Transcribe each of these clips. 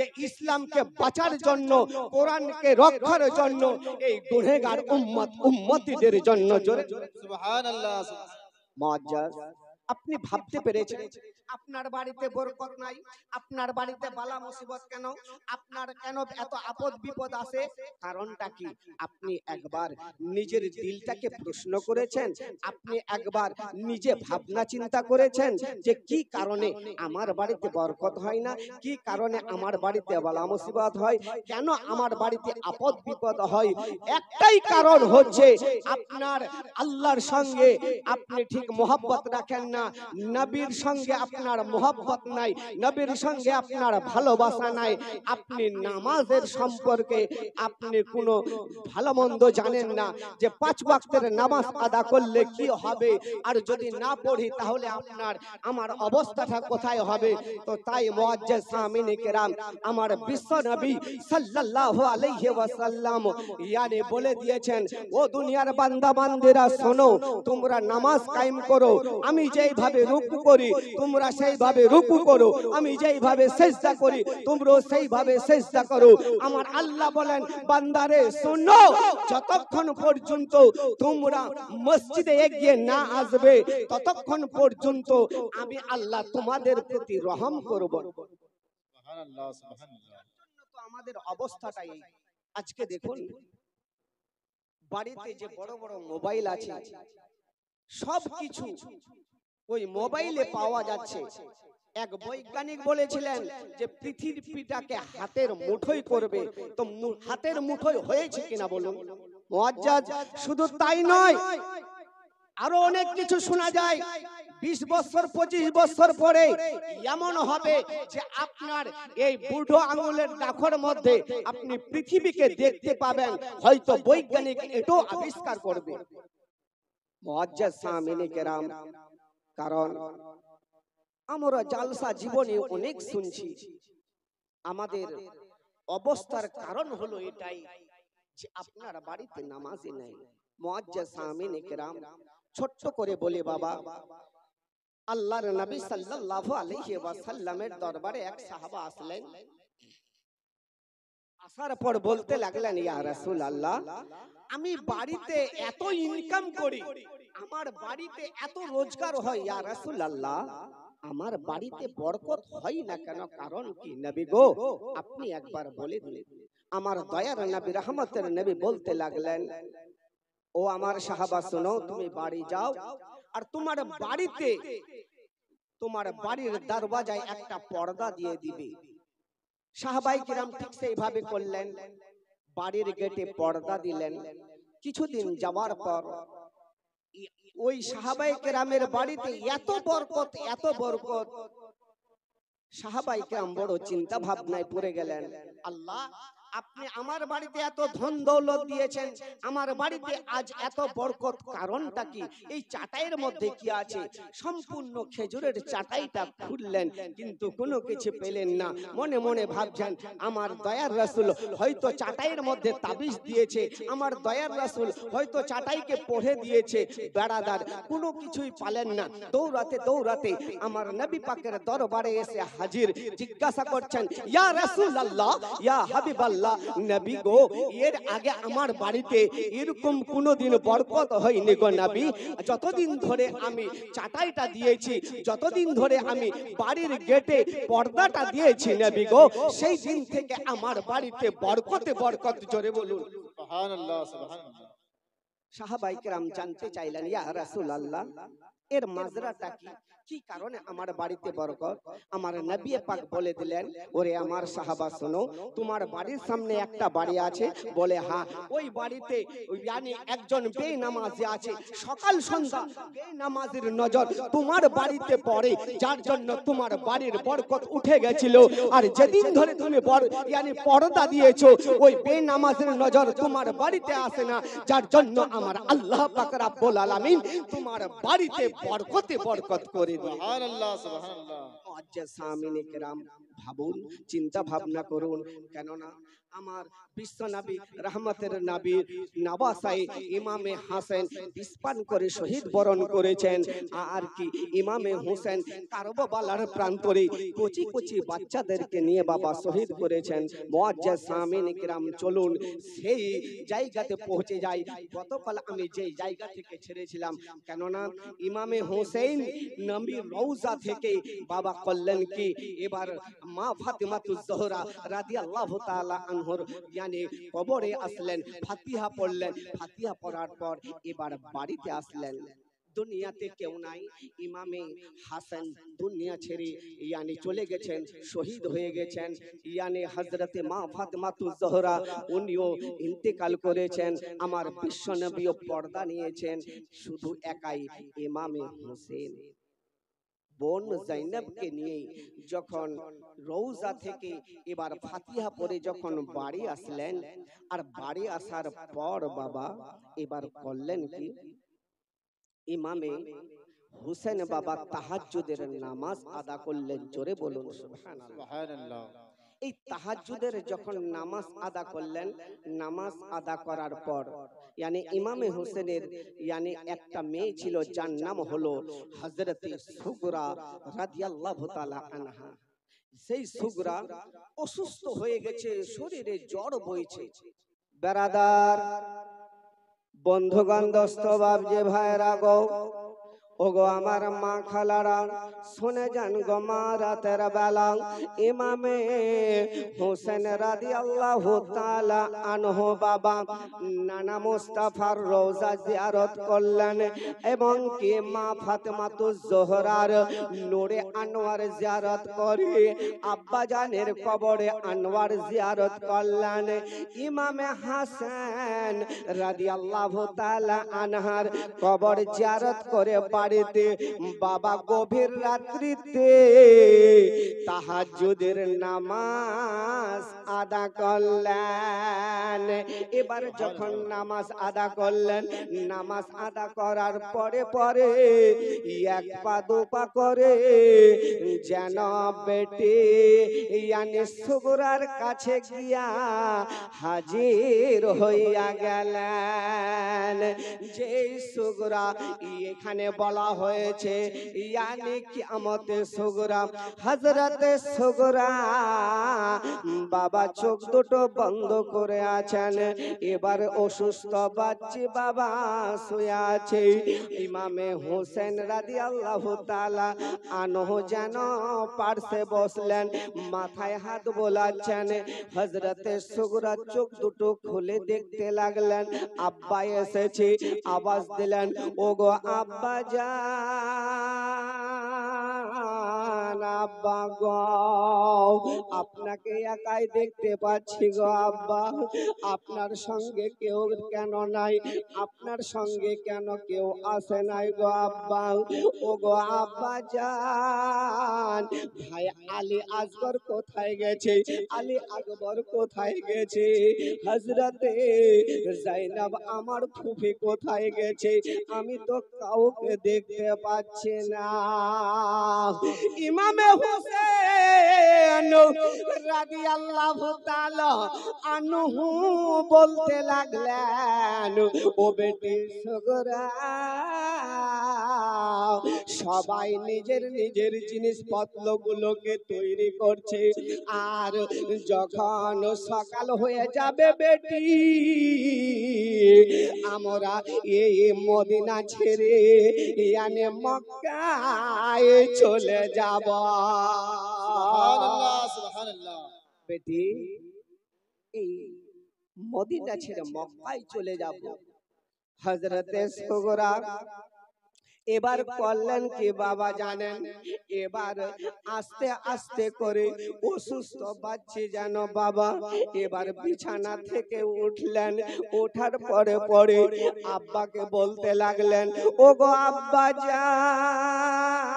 যে ইসলামকে বাঁচার জন্য, কোরআনকে রক্ষার জন্য, এই গুনাহগার উম্মতিদের জন্য। জোরে সুবহানাল্লাহ। মুআজ্জাজ, আপনি ভাবতে পেরেছেন আপনার বাড়িতে বরকত নাই, আপনার বাড়িতে বালা মুসিবত কেন, আপনার কেন এত আপদ বিপদ আসে? কারণটা কি? আপনি একবার নিজের দিলটাকে প্রশ্ন করেছেন? আপনি একবার নিজে ভাবনা চিন্তা করেছেন যে কি কারণে আমার বাড়িতে বরকত হয় না, কি কারণে আমার বাড়িতে বালা মুসিবত হয়, কেন আমার বাড়িতে আপদ বিপদ হয়? একটাই কারণ হচ্ছে আপনার আল্লাহর সঙ্গে আপনি ঠিক মোহাব্বত রাখেন না, নবীর সঙ্গে আপনার মোহাব্বত নাই, নবীর সঙ্গে আপনার ভালোবাসা নাই, আপনি নামাজের সম্পর্কে আপনি কোনো ভালো মন্দ জানেন না, যে 5 ওয়াক্তের নামাজ আদা করলে কি হবে, আর যদি না পড়ি তাহলে আপনার আমার অবস্থাটা কোথায় হবে? তো তাই মুআজ্জাজ সামিনে কেরাম, আমার বিশ্ব নবী সাল্লাল্লাহু আলাইহি ওয়াসাল্লাম ইয়ানি বলে দিয়েছেন, ও দুনিয়ার বান্দা বান্দিরা শোনো, তোমরা নামাজ কায়েম করো, আমি যেইভাবে রুকু করি তোমরা সেইভাবে রুকু করো, আমি যেইভাবে সিজদা করি তোমরা সেইভাবে সিজদা করো। আমার আল্লাহ বলেন, বান্দারে শোনো, যতক্ষণ পর্যন্ত তোমরা মসজিদে এগিয়ে না আসবে ততক্ষণ পর্যন্ত আমি আল্লাহ তোমাদের প্রতি রহম করব। সুবহানাল্লাহ, সুবহানাল্লাহ। তো আমাদের অবস্থাটাই আজকে দেখুন, বাড়িতে যে বড় বড় মোবাইল আছে সব কিছু ওই মোবাইলে পাওয়া যাচ্ছে। এক বৈজ্ঞানিক বলেছিলেন যে পৃথিবীটাকে হাতের মুঠোয় করবে, তো হাতের মুঠোয় হয়েছে কিনা বলুন মুআজ্জাজ? শুধু তাই নয়, আরো অনেক কিছু শোনা যায়। 20 বছর 25 বছর পরে এমন হবে যে আপনার এই বুড়ো আঙুলের দাখর মধ্যে আপনি পৃথিবীকে দেখতে পাবেন, হয়তো বৈজ্ঞানিক এটাও আবিষ্কার করবে। মুআজ্জাজ সামিনে কেরাম, কারণ আমরা জালসা জীবনে অনেক শুনছি, আমাদের অবস্থার কারণ হলো এটাই যে আপনার বাড়িতে নামাজই নাই। মুআজ্জাজ সামিনে কেরাম ছোট্ট করে বলে, বাবা, আল্লাহর নবী সাল্লাল্লাহু আলাইহি ওয়াসাল্লামের দরবারে এক সাহাবা আসলেন, আসার পর বলতে লাগলেন, ইয়া রাসূলুল্লাহ, আমি বাড়িতে এত ইনকাম করি, আমার বাড়িতে এত রোজগার হয়, ইয়া রাসূলুল্লাহ আমার বাড়িতে বরকত হয় না কেন? কারণ কি নবী গো, আপনি একবার বলে দিন। আমার দয়ার নবী, রহমতের নবী বলতে লাগলেন, ও আমার সাহাবা শোনো, তুমি বাড়ি যাও আর তোমার বাড়িতে তোমার বাড়ির দরওয়াজায় একটা পর্দা দিয়ে দিবে। সাহাবায়ে কিরাম ঠিক সেইভাবে করলেন, বাড়ির গেটে পর্দা দিলেন। কিছুদিন যাওয়ার পর ওই সাহাবায়ে কেরামের বাড়িতে এত বরকত, এত বরকত, সাহাবায়ে কেরাম বড় চিন্তা ভাবনায় পড়ে গেলেন। আল্লাহ, আপনি আমার বাড়িতে এত ধন দৌলত দিয়েছেন, আমার বাড়িতে আজ এত বরকত, কারণটা কি? এই চাটাইয়ের মধ্যে কি আছে? সম্পূর্ণ খেজুরের চাটাইটা খুললেন, কিন্তু কোনো কিছু পেলেন না। মনে মনে ভাবছেন, আমার দয়ার রাসূল হয়তো চাটাইয়ের মধ্যে তাবিজ দিয়েছে, আমার দয়ার রাসূল হয়তো চাটাইকে পড়ে দিয়েছে। বেড়াদার কোনো কিছুই পালেন না। দৌড়াতে দৌড়াতে আমার নবী পাকের দরবারে এসে হাজির। জিজ্ঞাসা করছেন, ইয়া রাসূলুল্লাহ, ইয়া হাবিবাল্লাহ, নবী গো, এর আগে আমার বাড়িতে এরকম কোনোদিন বরকত হয়নি গো নবী। যতদিন ধরে আমি চাটাইটা দিয়েছি, যতদিন ধরে আমি বাড়ির গেটে পর্দাটা দিয়েছি নবী গো, সেই দিন থেকে আমার বাড়িতে বরকতে বরকত। জোরে বলুন সুবহানাল্লাহ, সুবহানাল্লাহ। সাহাবায়ে কেরাম জানতে চাইলেন, ইয়া রাসূলুল্লাহ এর মাজরাটা কি, কি কারণে আমার বাড়িতে বরকত? আমার নবী পাক বলে দিলেন, ওরে আমার সাহাবা শোনো, তোমার বাড়ির সামনে একটা বাড়ি আছে। বলে, হ্যাঁ, ওই বাড়িতে ইয়ানি একজন বেনামাজি আছে, সকাল সন্ধ্যা বেনামাজির নজর তোমার বাড়িতে পড়ে, যার জন্য তোমার বাড়ির বরকত উঠে গেছিল। আর যেদিন ধরে তুমি ইয়ানি পর্দা দিয়েছো, ওই বেনামাজির নজর তোমার বাড়িতে আসে না, যার জন্য আমার আল্লাহ পাক রব্বুল আলামিন তোমার বাড়িতে বরকতে বরকত করে দেয়। সুবহানাল্লাহ, সুবহানাল্লাহ। মুআজ্জাজ সামিনে কেরাম, ভাবুন, চিন্তা ভাবনা করুন, কেননা আমার বিশ্ব নবী রহমতের নবী নবাসাই ইমামে হাসান ইস্পান করে শহীদ বরণ করেছেন। আর কি ইমামে হোসেন কারবালার প্রান্তরে কচি কচি বাচ্চাদেরকে নিয়ে বাবা শহীদ করেছেন। মুআজ্জাজ সামিনে কেরাম, চলুন সেই জায়গাতে পৌঁছে যাই। গতকাল আমি যেই জায়গা থেকে ছেড়েছিলাম, কেননা ইমামে হোসেন নবীর রওজা থেকে বাবা করলেন কি, এবার মা ফাতেমাতুজ জোহরা রাদিয়াল্লাহু তাআলা আনহার ইয়ানি কবরে আসলেন, ফাতিহা পড়লেন, ফাতিহা পড়ার পর এবার বাড়িতে আসলেন। দুনিয়াতে কেউ নাই, ইমামে হাসান দুনিয়া ছেড়ে ইয়ানি চলে গেছেন, শহীদ হয়ে গেছেন। ইয়ানি হযরতে মা ফাতেমাতুজ জোহরা উনিও ইন্তেকাল করেছেন। আমার বিশ্ব নবীও পর্দা নিয়েছেন। শুধু একাই ইমামে হোসেন বোন জাইনবকে নিয়ে যখন রওজা থেকে এবার ফাতিহা পড়ে যখন বাড়ি আসলেন, আর বাড়ি আসার পর বাবা এবার করলেন কি, ইমামে হোসেন বাবা তাহাজ্জুদের নামাজ আদা করলেন। জোরে বলুন সুবহানাল্লাহ। সুবহানাল্লাহ। এই তাহাজ্জুদের যখন নামাজ আদা করলেন, নামাজ আদা করার পর ইয়ানি ইমামে হোসেনের ইয়ানি একটা মেয়ে ছিল, যার নাম হলো হযরতে সুগরা রাদিয়াল্লাহু তাআলা আনহা। সেই সুগরা অসুস্থ হয়ে গেছে, শরীরে জ্বর বইছে। বেরাদার, বন্ধুগণ, দোস্ত, বাপ যে ভাইরা গো, ওগো আমার মা খালারা, শুনে যান গো মা, রাতের বেলা ইমামে হোসেন রাদিয়াল্লাহু তাআলা আনহু বাবা নানা মুস্তাফার রওজা জিয়ারত করলেন, এবং কি মা ফাতেমাতুজ জোহরার নূরে আনোয়ার জিয়ারত করে আব্বা জানের কবরে আনোয়ার জিয়ারত করলেন। ইমামে হাসান রাদিয়াল্লাহু তাআলা আনহার কবর জিয়ারত করে বাড়িতে বাবা গভীর রাত্রিতে তাহাজ্জুদের নামাজ আদা করলেন। এবার যখন নামাজ আদা করলেন, নামাজ আদা করার পরে পরে এক পা দু পা করে যেন বেটি ইয়ানি সুগরার কাছে গিয়া হাজির হইয়া গেলেন। যে সুগরা এখানে বলা হয়েছে ইয়ানি কিয়ামতে সুগরা, হযরতে সুগরা বাবা চোখ দুটো বন্ধ করে আছেন। এবার অসুস্থ বাচ্চি বাবা শুয়ে আছে। ইমামে হোসেন রাদিয়াল্লাহু তাআলা আনহু যেন পার্শ্বে বসলেন, মাথায় হাত বোলাচ্ছেন। হযরতে সুগরা চোখ দুটো খুলে দেখতে লাগলেন, আব্বা এসেছে। আওয়াজ দিলেন, ওগো আব্বা জান, আব্বা গো, আপনাকে একাই দেখতে পাচ্ছি গো আব্বা, আপনার সঙ্গে কেউ কেন নাই? আপনার সঙ্গে কেন কেউ আসে নাই গো আব্বা? ও গো আব্বা জান, ভাই আলী আসগর কোথায় গেছে? আলী আকবর কোথায় গেছে? হযরতে জাইনাব আমার ফুফি কোথায় গেছে? আমি তো কাউকে দেখতে পাচ্ছি না। ইমামে হোসেন রাদিয়াল্লাহু তাআলা আনহু বলতে লাগলেন, ও বেটি সুগরা, সবাই নিজের নিজের জিনিসপত্র গুলোকে তৈরি করছে, আর যখন সকাল হয়ে যাবে বেটি, আমরা এই মদিনা ছেড়ে ইয়ানে মক্কায় চলে যাব। সুবহানাল্লাহ। সুবহানাল্লাহ। বেটি, এই মদিনা ছেড়ে মক্কায় চলে যাব। হযরতে সুগরা এবার করলেন কি বাবা জানেন? এবার আস্তে আস্তে করে অসুস্থ বাচ্চি যেন বাবা এবার বিছানা থেকে উঠলেন। ওঠার পরে পরে আব্বাকে বলতে লাগলেন, ও গো আব্বা জান,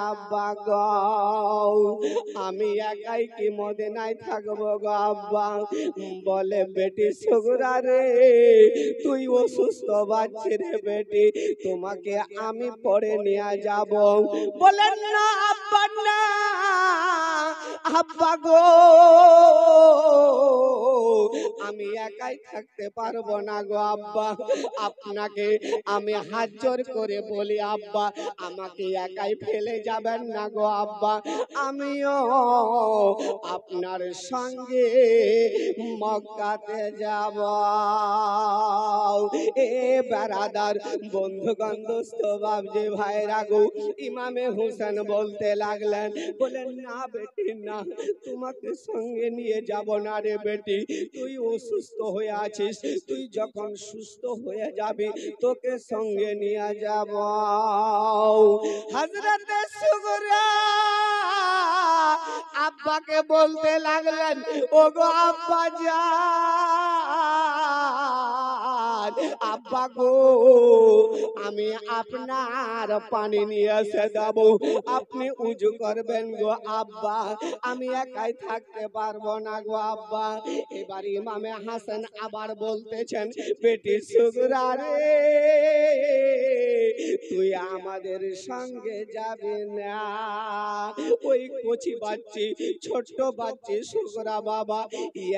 আব্বা গো, আমি একাই কি মদিনায় থাকবো গো আব্বা? বলে, বেটি সুগরা রে, তুই অসুস্থ বাচ্চি রে বেটি, তোমাকে তোমাকে আমি পরে নিয়ে যাব। বলেন না আব্বা না, আব্বা গো আমি একাই থাকতে পারবো না গো আব্বা, আপনাকে আমি হাত জোর করে বলি আব্বা আমাকে একাই ফেলে যাবেন না গো আব্বা, আমিও আপনার সঙ্গে মক্কাতে যাব। এ বেরাদার বন্ধুগণ দোস্ত বাবজি ভাইরা গো, ইমামে হোসেন বলতে লাগলেন, বলেন না বেটি না, তোমাকে সঙ্গে নিয়ে যাব না রে বেটি, তুই অসুস্থ হয়ে আছিস, তুই যখন সুস্থ হয়ে যাবি তোকে সঙ্গে নিয়ে যাব। হযরতে সুগরা আব্বাকে বলতে লাগলেন, ওগো আব্বা জান, আব্বা গো আমি আপনার পানি নিয়ে এসে দেব, আপনি উজু করবেন গো আব্বা, আমি একাই থাকতে পারবো না গো আব্বা। এবার ইমামে হাসান আবার বলতেছেন, বেটি সুগরা রে তুই আমাদের সঙ্গে যাবি না। ওই কচি বাচ্চি ছোট্ট বাচ্চি সুগরা বাবা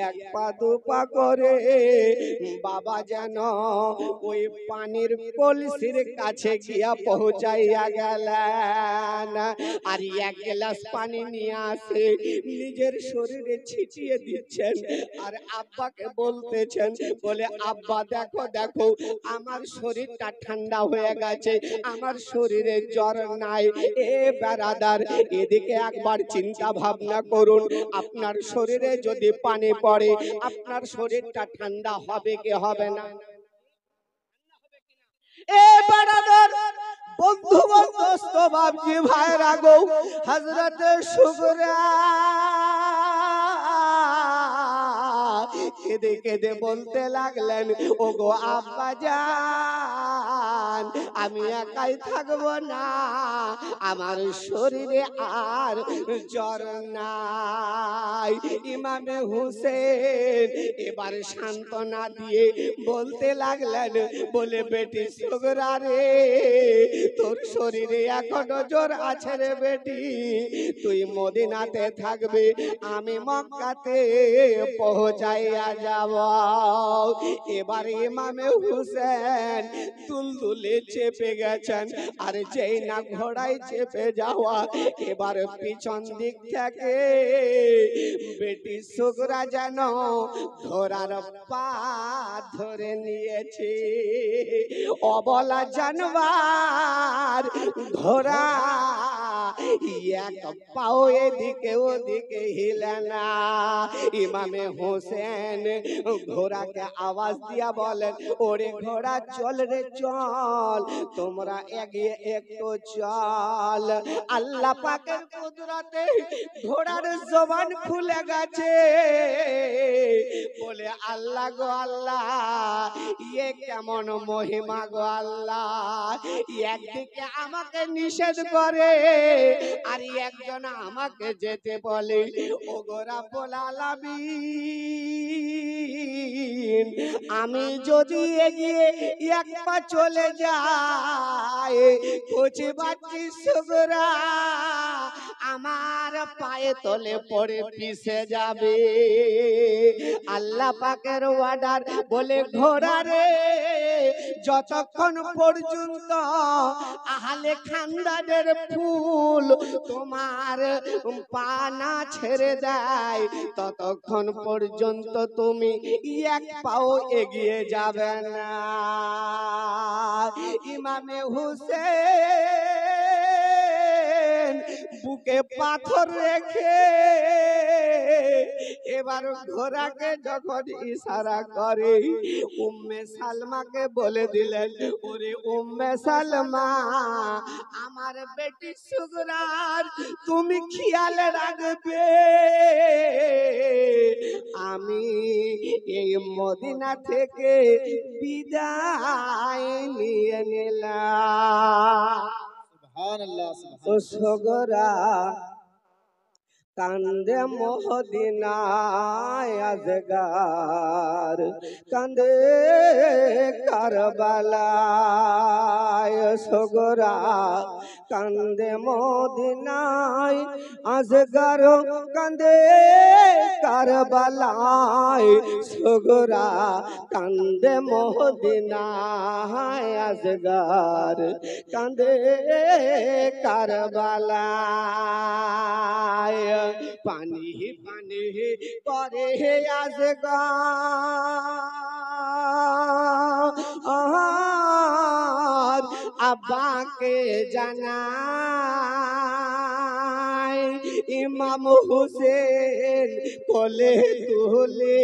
এক পা দু পা করে বাবা যেন ওই পানির কলসির কাছে গিয়া পৌঁছাইয়া গেলেন, আর এক গ্লাস পানি নিয়ে আসে নিজের শরীরে ছিটিয়ে দিচ্ছেন, আর আব্বাকে বলতেছেন, বলে আব্বা দেখো দেখো আমার শরীরটা ঠান্ডা হয়ে গেছে, আমার শরীরে জ্বর নাই। এ বেরাদার এদিকে একবার চিন্তা ভাবনা করুন, আপনার শরীরে যদি পানি পড়ে আপনার শরীরটা ঠান্ডা হবে কি হবে না? এ বেরাদার বন্ধুগণ দোস্ত বাবজি ভাইরা গো, হযরতে সুগরা কেঁদে কেঁদে বলতে লাগলেন, ওগো আব্বা জান আমি একাই থাকবো না, আমার শরীরে আর জ্বর নাই। ইমামে হোসেন এবার সান্ত্বনা দিয়ে বলতে লাগলেন, বলে বেটি সুগরা রে তোর শরীরে এখনো জ্বর আছে রে বেটি, তুই মদিনাতে থাকবে, আমি মক্কাতে পৌঁছাইয়া যাব। এবার ইমামে হোসেন তুলতুলে চেপে গেছেন, আর যেই না ঘোড়ায় চেপে যাওয়া, এবার পিছন দিক থেকে বেটি সুগরা যেন ঘোড়ার পা ধরে নিয়েছে। অবলা জানবার ঘোড়া এক পাও এদিকে ওদিকে হিলে না। ইমামে হোসেন ঘোড়াকে আওয়াজ দিয়া বলেন, ওরে ঘোড়া চল রে চল, তোমরা এগিয়ে একটু চল। আল্লাহ পাকের কুদরতে ঘোড়ার জবান খুলে গেছে, বলে আল্লাহ গো আল্লাহ ইয়ে কেমন মহিমা গো আল্লাহ, একদিকে আমাকে নিষেধ করে আর একজন আমাকে যেতে বলে। ও গো রাব্বুল আলামিন আমি যদি এগিয়ে এক পা চলে যাই, কচি বাচ্চি সুগরা আমার পায়ে তলে পড়ে পিছে যাবে। আল্লাহ পাকের অর্ডার, বলে ঘোড়া রে যতক্ষণ পর্যন্ত আহলে খানদানের ফুল তোমার পা না ছেড়ে দেয় ততক্ষণ পর্যন্ত তুমি এক পাও এগিয়ে যাবে না। ইমামে হোসেন বুকে পাথর রেখে এবার ঘোড়াকে যখন ইশারা করে, উম্মে সালমাকে বলে দিলেন, ওরে উম্মে সালমা আমার বেটি সুগরার তুমি খেয়াল রাখবে, আমি এই মদিনা থেকে বিদায় নিয়ে নিলাম। সুবহানাল্লাহ ও সুগরা কান্দে মদিনায় আজগার, কান্দে কারবালায় সগরা, কান্দে মদিনায় আজগার, কান্দে কারবালায় সগরা, কান্দে মদিনায় আজগার, কান্দে কারবালায়। পানি পানি করে আজগার, আব্বাকে জানাই, ইমাম হুসেন কোলে তুলে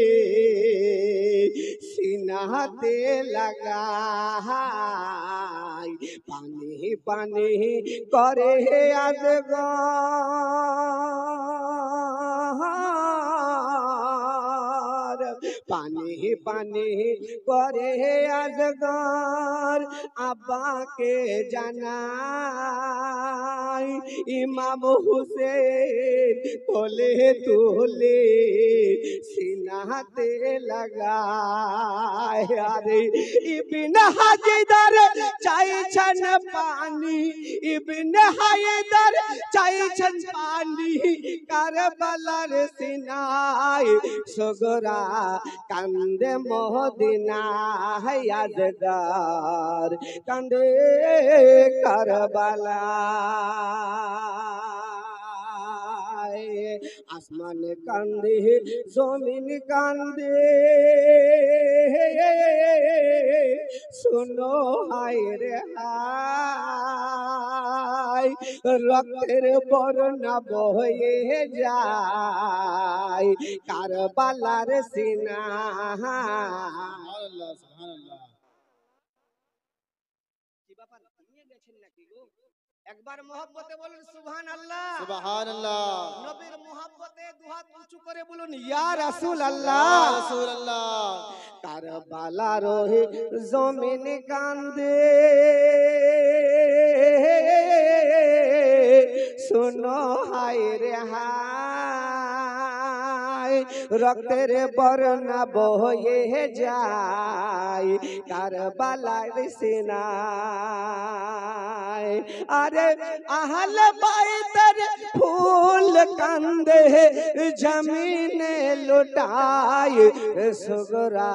সিনাতে লাগাই। পানি পানি করে আজগার, পানি পানি করে আজগার, আব্বাকে জানাই, ইমাম হুসেন কোলে তুলে সিনাতে লাগায়। আরে ইবনে হাজিদার চাইছেন পানি, ইবনে হায়দার চাইছেন পানি, কারবালার সিনায় সগরা, কান্দে মদিনায় আজগার, কান্দে কারবালায়। আসমান কান্দে, জমিন কান্দে, শুনো হায় রে হায়, রক্তের বর্ণা বয়ে যায় কারবালার সিনায়। সুবহানাল্লাহ সুবহানাল্লাহ। কি ব্যাপার, ঘুমিয়ে গেছেন নাকি গো? একবার মহব্বতে বলুন সুবহানাল্লাহ। সুবহানাল্লাহ। নবীর মহব্বতে দুহাত উঁচু করে বলুন ইয়া রাসূল ইয়া আল্লাহ। রাসূলুল্লাহ। কারবালার জমিন কান্দে, শুনো হায় রে হায়, রক্তের বর্ণা বয়ে যায় কারবালার সিনায়। আরে আহলে বাইতের ফুল কান্দে, জমিনে লুটায় সগরা,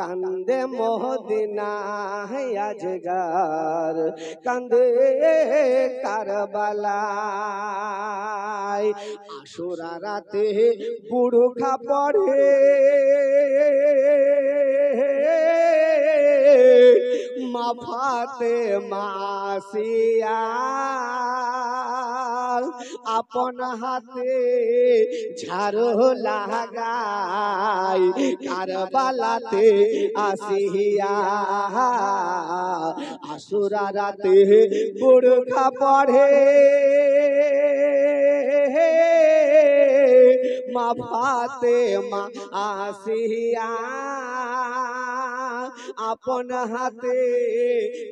কান্দে মদিনায় আজগার, কান্দে কারবালায়। আশুরা রাতে বুড়খা পড়ে, মা ফাতেমা আসিয়া আপন হাতে ঝাড়ু লাগাই কারবালাতে আসিয়া। আশুরা রাতে বুড়খা পড়ে, মা ফাতেমা আসিয়া আপন হাতে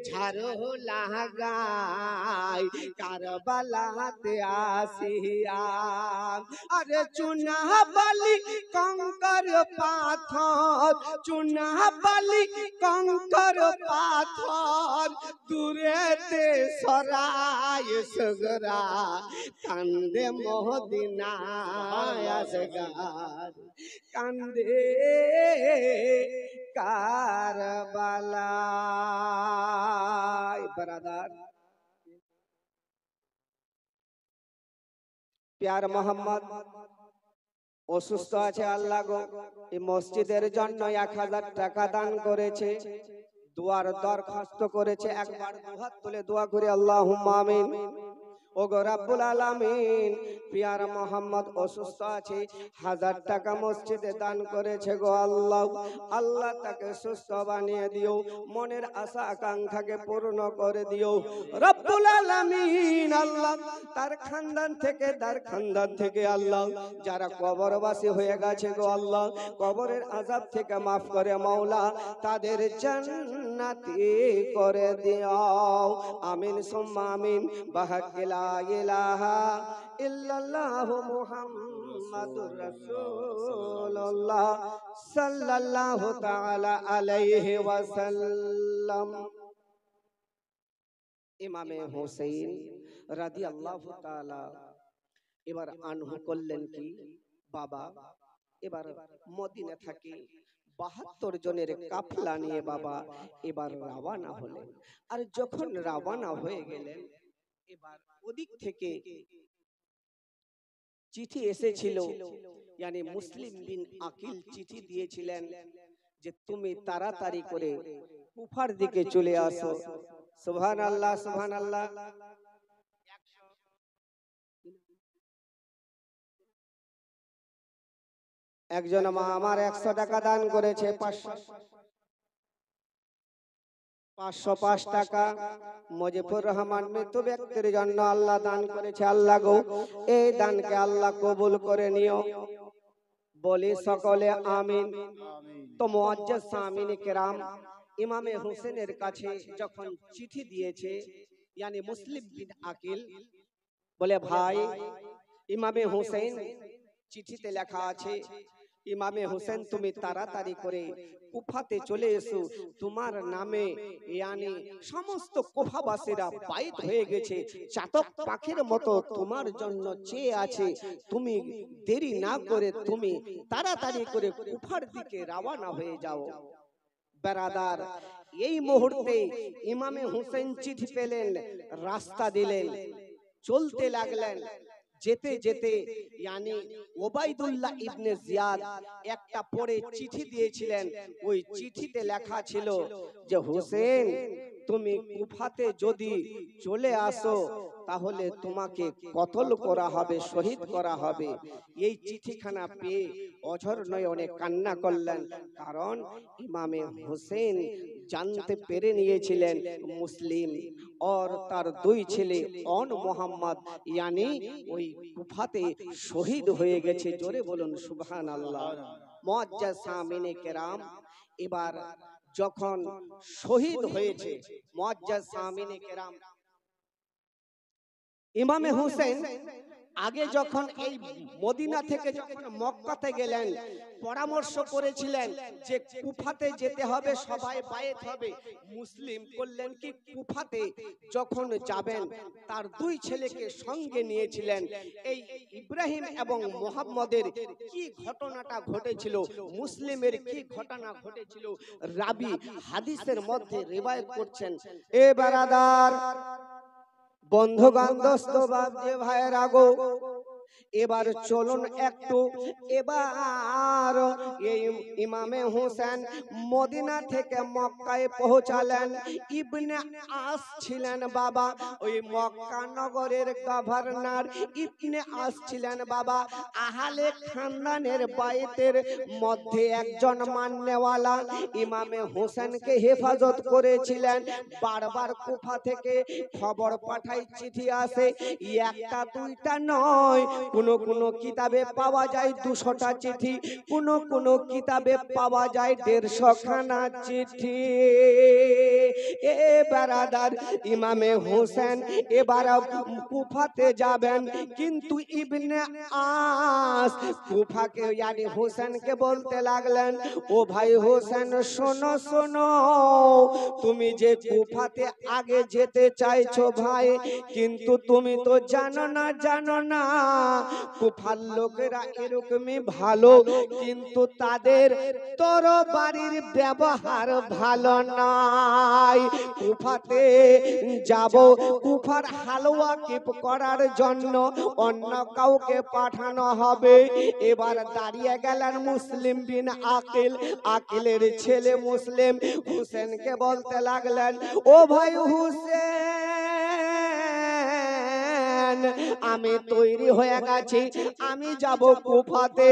ঝাড়ু লাগাই কারবালাতে আসিয়া। আরে চুনা বালি কঙ্কর পাথর, চুনা বালি কঙ্কর পাথর, দূরেতে সরায় সগরা, কান্দে মদিনায় আজগার, কান্দে কারবালায়। ব্রাদার প্যার মোহাম্মদ অসুস্থ আছে, আল্লাহ গো এই মসজিদের জন্য 1000 টাকা দান করেছে, দুয়ার দরখাস্ত করেছে। একবার দুহাত তুলে দোয়া করে আল্লাহুম্মা আমিন। ও গো রাব্বুল আলামিন, পিয়ার মোহাম্মদ অসুস্থ আছে, 1000 টাকা মসজিদে দান করেছে গো আল্লাহ। আল্লাহ তাকে সুস্থ বানিয়ে দিও, মনের আশা আকাঙ্ক্ষাকে পূর্ণ করে দিও রব্বুল আলামিন। আল্লাহ তার খানদান থেকে আল্লাহ যারা কবরবাসী হয়ে গেছে গো আল্লাহ, কবরের আযাব থেকে মাফ করে মাওলা তাদের জান্নাতি করে দিও। আমিন সুম্মা আমিন। বাহাক্কিল লা ইলাহা ইল্লাল্লাহু মুহাম্মাদুর রাসূলুল্লাহ সাল্লাল্লাহু তাআলা আলাইহি ওয়াসাল্লাম। ইমামে হুসাইন রাদিয়াল্লাহু তাআলা এবার আনহু করলেন কি, বাবা এবার মদিনা থেকে 72 জনের কাফলা নিয়ে বাবা এবার রওনা হলেন। আর যখন রওনা হয়ে গেলেন, এবার ওদিক থেকে চিঠি এসেছিল, মানে মুসলিম বিন আকিল চিঠি দিয়েছিলেন যে তুমি তাড়াতাড়ি করে কুফার দিকে চলে আসো। সুবহানাল্লাহ, সুবহানাল্লাহ। একজন মা আমার 100 টাকা দান করেছে, 505 টাকা মুজিবুর রহমান মৃত্যু ব্যক্তির জন্য আল্লাহ দান করেছে। আল্লাহ গো, এই দানকে আল্লাহ কবুল করে নিও, বলি সকলে আমিন। তো মুআজ্জাজ সামিনে কেরাম ইমামে হোসেনের কাছে যখন চিঠি দিয়েছে, মানে মুসলিম বিন আকিল বলে, ভাই ইমামে হোসেন চিঠিতে লেখা আছে, ইমামে হোসেন তুমি তাড়াতাড়ি করে কুফাতে চলে এসো, তোমার নামে মানে সমস্ত কুফাবাসীরা বাইত হয়ে গেছে, চাতক পাখির মতো তোমার জন্য চেয়ে আছে। তুমি দেরি না করে তুমি তাড়াতাড়ি করে কুফার দিকে রওনা হয়ে যাও। বেরাদার, এই মুহূর্তে ইমামে হোসেন চিঠি পেলেন, রাস্তা দিলেন, চলতে লাগলেন। যেতে যেতে মানে ওবাইদুল্লাহ ইবনে জিয়াদ একটা পড়ে চিঠি দিয়েছিলেন, ওই চিঠিতে লেখা ছিল যে হোসেন তুমি কুফাতে যদি চলে আসো তাহলে তোমাকে কতল করা হবে, শহীদ করা হবে। এই চিঠিখানা পেয়ে অঝর নয়নে কান্না করলেন, কারণ ইমামে হোসেন জানতে পেরে নিয়েছিলেন মুসলিম और তার দুই ছেলে অন মোহাম্মদ yani ওই কুফাতে শহীদ হয়ে গেছে। জোরে বলুন সুবহানাল্লাহ। মুআজ্জাজ সামিনে কেরাম এবার যখন শহীদ হয়েছে মুআজ্জাজ সামিনে কেরাম, ইমামে হোসেন আগে যখন এই মদিনা থেকে যখন মক্কাতে গেলেন, পরামর্শ করেছিলেন যে কুফাতে যেতে হবে, সবাই বায়েত হবে। মুসলিম করলেন কি, কুফাতে যখন যাবেন তার দুই ছেলেকে সঙ্গে নিয়েছিলেন। এই ইব্রাহিম এবং মুহাম্মদের কি ঘটনাটা ঘটেছিল, মুসলিমের কি ঘটনা ঘটেছিল, রাবি হাদিসের মধ্যে রিওয়ায়াত করছেন। এ বারাদার, বন্ধুগণ, দোস্ত, বাপ যে ভাইয়েরা গো, এবার চলুন একটু, এবার এই ইমামে হোসেন মদিনা থেকে মক্কায় পৌঁছালেন। ইবনে আস ছিলেন বাবা, ওই মক্কা নগরের গভর্নর ইবনে আস ছিলেন বাবা, আহলে খানদানের বাইতের মধ্যে একজন মান্যওয়ালা। ইমামে হোসেনকে হেফাজত করেছিলেন। বারবার কুফা থেকে খবর পাঠাই, চিঠি আসে, একটা দুইটা নয়, কোন কিতাবে পাওয়া যায় 200টা চিঠি, কোন কিতাবে পাওয়া যায় 150 খানা চিঠি। এ বারাদার, ইমামে হোসেন এবার কুফাতে যাবেন, কিন্তু ইবনে আস কুফাকে yani হোসেনকে বলতে লাগলেন, ও ভাই হোসেন শোনো শোনো, তুমি যে কুফাতে আগে যেতে চাইছো ভাই, কিন্তু তুমি তো জানো না কুফার লোকেরা এরকমই ভালো, কিন্তু তাদের তরবারির ব্যবহার ভালো নয়। কুফাতে যাব, কুফার হালুয়া কিপ করার জন্য অন্য কাউকে পাঠানো হবে। এবার দাঁড়িয়ে গেলেন মুসলিম বিন আকিল, আকিলের ছেলে মুসলিম হোসেনকে বলতে লাগলেন, ও ভাই হোসেন, আমি তৈরি হয়ে গেছি, আমি যাব কুফাতে,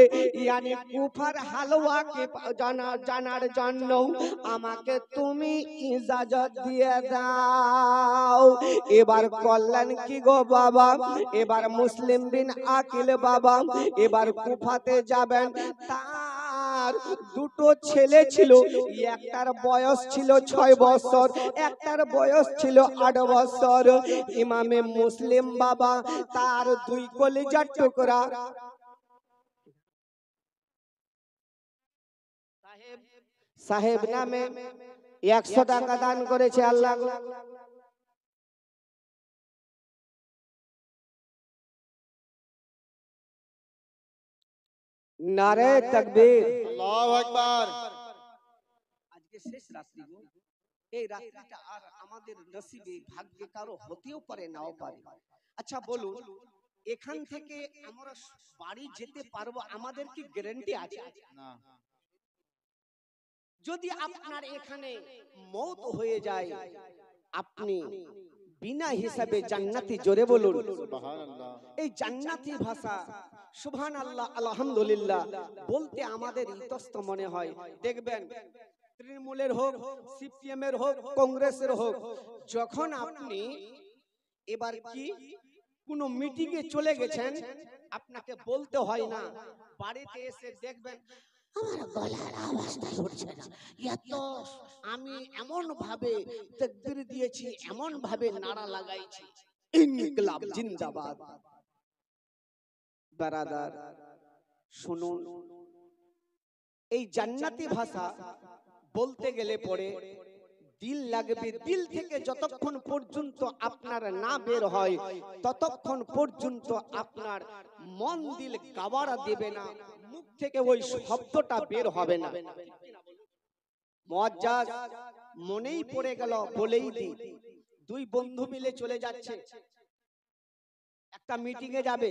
yani কুফার হালুয়াকে জানার জন্য আমাকে তুমি ইজাজত দিয়ে দাও। এবার করলেন কি গো বাবা, এবার মুসলিম বিন আকিল বাবা এবার কুফাতে যাবেন, আমার দুটো ছেলে ছিল, একটার বয়স ছিল 6 বছর, একটার বয়স ছিল 8 বছর। ইমামে মুসলিম বাবা তার 2 কলিজার টুকরা সাহেব নামে 100 টাকা দান করেছে আল্লাহ। নারে তাকবীর। আল্লাহু আকবার। আজকে শেষ রাত্রি গো, এই রাত্রিটা আর আমাদের নসিবে ভাগ্যে কারো হতেও পারে নাও পারে। আচ্ছা বলুন, এখান থেকে আমরা বাড়ি যেতে পারবো, আমাদের কি গ্যারান্টি আছে? না। যদি আপনার এখানে মওত হয়ে যায়, আপনি বিনা হিসাবে জান্নাতি, জোরে বলুন সুবহানাল্লাহ। এই জান্নাতি ভাষা সুবহানাল্লাহ আলহামদুলিল্লাহ বলতে আমাদের ইতস্ত মনে হয়। দেখবেন তৃণমূলের হোক, সিপিএম এর হোক, কংগ্রেসের হোক, যখন আপনি এবার কি কোনো মিটিং এ চলে গেছেন, আপনাকে বলতে হয় না, বাড়িতে এসে দেখবেন আমার গলার আওয়াজটা উঠছে না, এত আমি এমন ভাবে তাকবীর দিয়েছি, এমন ভাবে নারা লাগাইছি, ইনকিলাব জিন্দাবাদ। বারাদার শুনুন, এই জান্নাতি ভাষা বলতে গেলে পরে দিল লাগবে, দিল থেকে যতক্ষণ পর্যন্ত আপনার না বের হয় ততক্ষণ পর্যন্ত আপনার মন দিল গাওয়ারা দেবে না, মুখ থেকে ওই শব্দটা বের হবে না। মুআজ্জাজ মনেই পড়ে গেল বলেই দিই, 2 বন্ধু মিলে চলে যাচ্ছে, একটা মিটিং এ যাবে,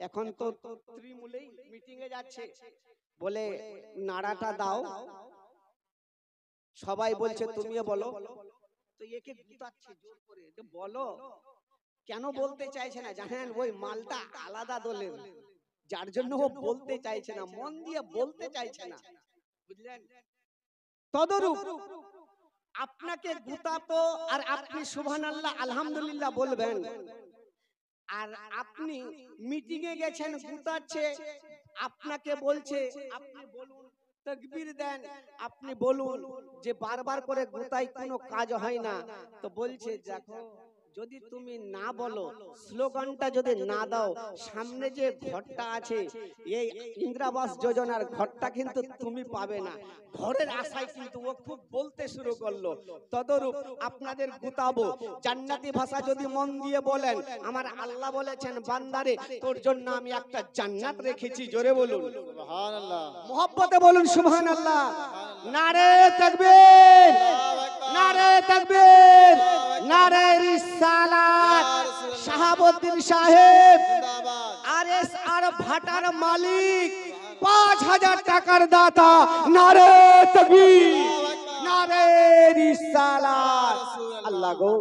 এখন তো তৃণমূলেই মিটিং এ যাচ্ছে, বলে নাড়াটা দাও, সবাই বলছে তুমিও বলো, তো একে গুতাচ্ছে জোর করে, যে বলো, কেন বলতে চাইছে না জানেন? ওই মালটা আলাদা দলের, যার জন্য ও বলতে চাইছে না, মন দিয়ে বলতে চাইছে না, বুঝলেন? তদরূপ আপনাকে গুতাতো আর আপনি সুবহানাল্লাহ আলহামদুলিল্লাহ বলবেন, আর আপনি মিটিং এ গেছেন, গুতাচ্ছে, আপনাকে বলছে আপনি বলুন, তাকবীর দেন, আপনি বলুন, যে বারবার করে গুতাই কোনো কাজ হয় না, তো বলছে দেখো যদি তুমি না বলো, স্লোগানটা যদি না দাও, সামনে যে ঘরটা আছে এই ইন্দিরাবাস যোজনার ঘরটা কিন্তু তুমি পাবে না, ঘরের আশায় কিন্তু ও খুব বলতে শুরু করলো। তদরূপ আপনাদের গুতাবো, জান্নাতি ভাষা যদি মন দিয়ে বলেন, আমার আল্লাহ বলেছেন বান্দারে তোর জন্য আমি একটা জান্নাত রেখেছি, জোরে বলুন সুবহানাল্লাহ। মুহাব্বতে বলুন সুবহানাল্লাহ। নারে তাকবীর, নারে তাকবীর, নারে রিসালাত। শাহাবুদ্দিন সাহেব জিন্দাবাদ। আর ভাটার মালিক, 5000 টাকার দাতা, নারে তাকবীর, নারে রিসালাত। আল্লাহ গো,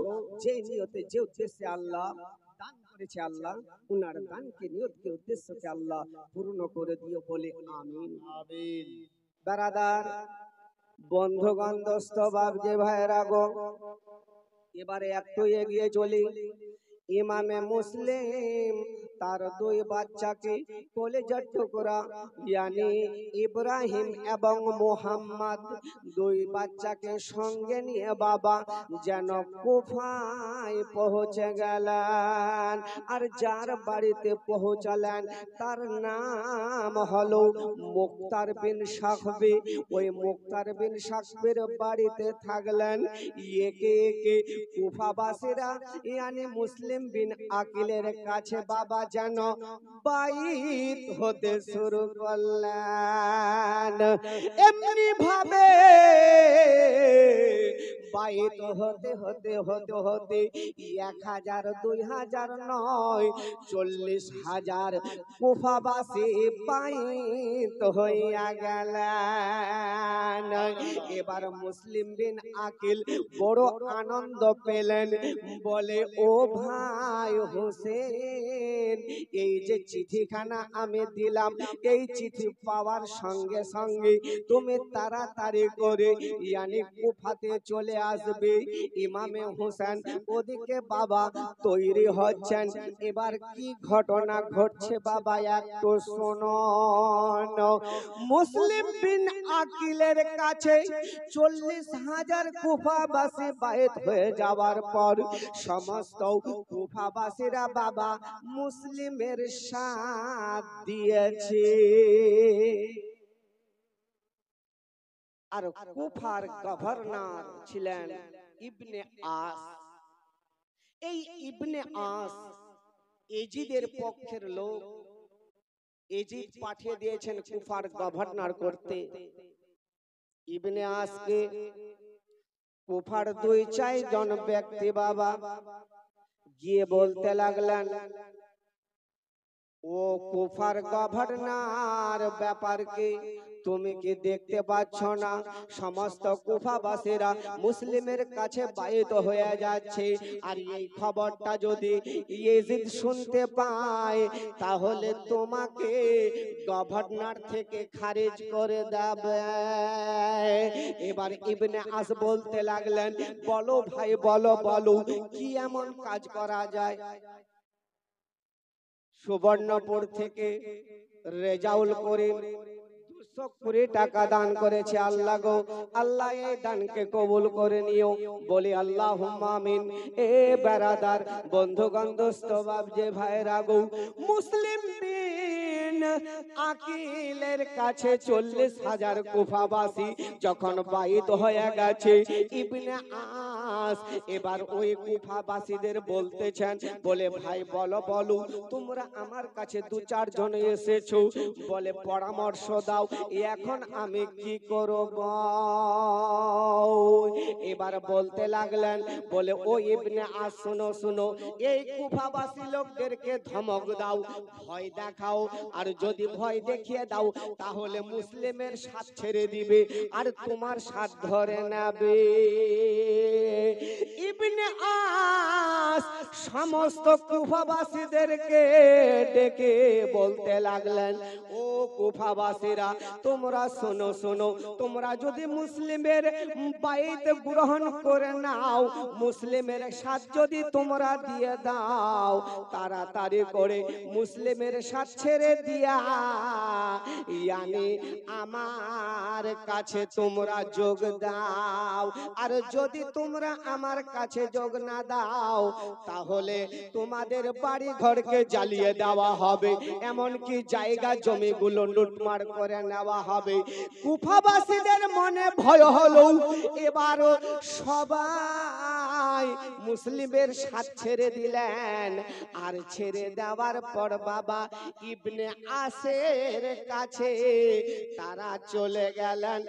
যে নিয়তে যে উদ্দেশ্যে আল্লাহ দান করেছে, আল্লাহ উনার দানকে নিয়তকে উদ্দেশ্যকে আল্লাহ পূর্ণ করে দিও, বলে আমিন আমিন। বারাদার বন্ধুগণ দোস্ত বাবজি ভাইরা গো, এবারে একটু এগিয়ে চলি। ইমামে মুসলিম তার 2 বাচ্চাকে কলেজার টুকরা ইয়ানি ইব্রাহিম এবং মুহাম্মদ, 2 বাচ্চাকে সঙ্গে নিয়ে বাবা যেন কুফায় পৌঁছে গেলেন। আর যার বাড়িতে পৌঁছালেন তার নাম হলো মুক্তার বিন সাখবি। ওই মুক্তার বিন সাখবির বাড়িতে থাকলেন। একে একে কুফাবাসীরা ইয়ানি মুসলিম বিন আকিলের কাছে বাবা যেন বাইত হতে শুরু করলেন। এমনি ভাবে বাইত হতে হতে হতে হতে 1000 2000 নয়, 40,000 কুফাবাসী বাইত হইয়া গেলেন। এবার মুসলিম বিন আকিল বড় আনন্দ পেলেন, বলে ও ভাই হোসেন, এই যে চিঠিখানা আমি দিলাম, এই চিঠি পাওয়ার সঙ্গে সঙ্গে তুমি তাড়াতাড়ি করে ইয়ানি কুফাতে চলে আসবে। ইমামে হোসেন ওদিকে বাবা তৈরি হচ্ছেন। এবার কি ঘটনা ঘটছে বাবা একটু শুনুন। মুসলিম বিন আকিলের কাছে 40,000 কুফাবাসী বাইত হয়ে যাওয়ার পর সমস্ত কুফাবাসীরা বাবা মুসলিমের সাথ দিয়েছে। আর কুফার গভর্নর ছিলেন ইবনে আস। এই ইবনে আস এজিদের পক্ষের লোক। এজিদ পাঠিয়ে দিয়েছেন কুফার গভর্নর করতে। ইবনে আসকে কুফার 2-4 জন ব্যক্তি বাবা গিয়ে বলতে লাগলেন, ও কুফার গভর্নর ব্যাপার কি তুমি কি দেখতে পাচ্ছ না সমস্ত কুফাবাসীরা মুসলিমের কাছে বাইত হয়ে যাচ্ছে, আর এই খবরটা যদি ইয়েজিদ শুনতে পায় তাহলে তোমাকে গভর্নর থেকে খারিজ করে দেবে। এবার ইবনে আস বলতে লাগলেন, বলো ভাই বলো বলো কি এমন কাজ করা যায়। সুবর্ণপুর থেকে রেজাউল করিম 220 টাকা দান করেছে। আল্লাহ গো, আল্লাহ এই দানকে কবুল করে নিও, বলি আল্লাহুম্মা আমিন। এ বেরাদার বন্ধুগণ দোস্ত বাপ যে ভাইরা গো, মুসলিম বিন আকিলের কাছে 40,000 কুফাবাসী যখন বাইত হয়ে গেছে, ইবনে আস এবার ওই কুফাবাসীদের বলতেছেন, বলে ভাই বলো বলো তোমরা আমার কাছে 2-4 জন এসেছো, বলে পরামর্শ দাও এখন আমি কি করব। এবার বলতে লাগলেন, বলে ও ইবনে আস শুনো শুনো, এই কুফাবাসী লোকদেরকে ধমক দাও, ভয় দেখাও, আর যদি ভয় দেখিয়ে দাও তাহলে মুসলিমের সাথ ছেড়ে দিবে আর তোমার সাথ ধরে নেবে। ইবনে আস সমস্ত কুফাবাসীদেরকে ডেকে বলতে লাগলেন, ও কুফাবাসীরা তোমরা শোনো শোনো, তোমরা যদি মুসলিমের বাইত গ্রহণ করে নাও, মুসলিমের সাথ যদি তোমরা দিয়ে দাও, তাড়াতাড়ি করে মুসলিমের সাথ ছেড়ে দিয়া ইয়ানি আমার কাছে তোমরা যোগ দাও, আর যদি তোমরা আমার কাছে যোগ না দাও তাহলে তোমাদের বাড়ি ঘরকে জ্বালিয়ে দেওয়া হবে, এমনকি জায়গা জমিগুলো লুটমার করে নেওয়া হবে। কুফাবাসীদের মনে ভয় হলো, এবার সবাই মুসলিমের সাথ ছেড়ে দিলেন। আর ছেড়ে দেওয়ার পর বাবা ইবনে আসের কাছে তারা চলে গেলেন।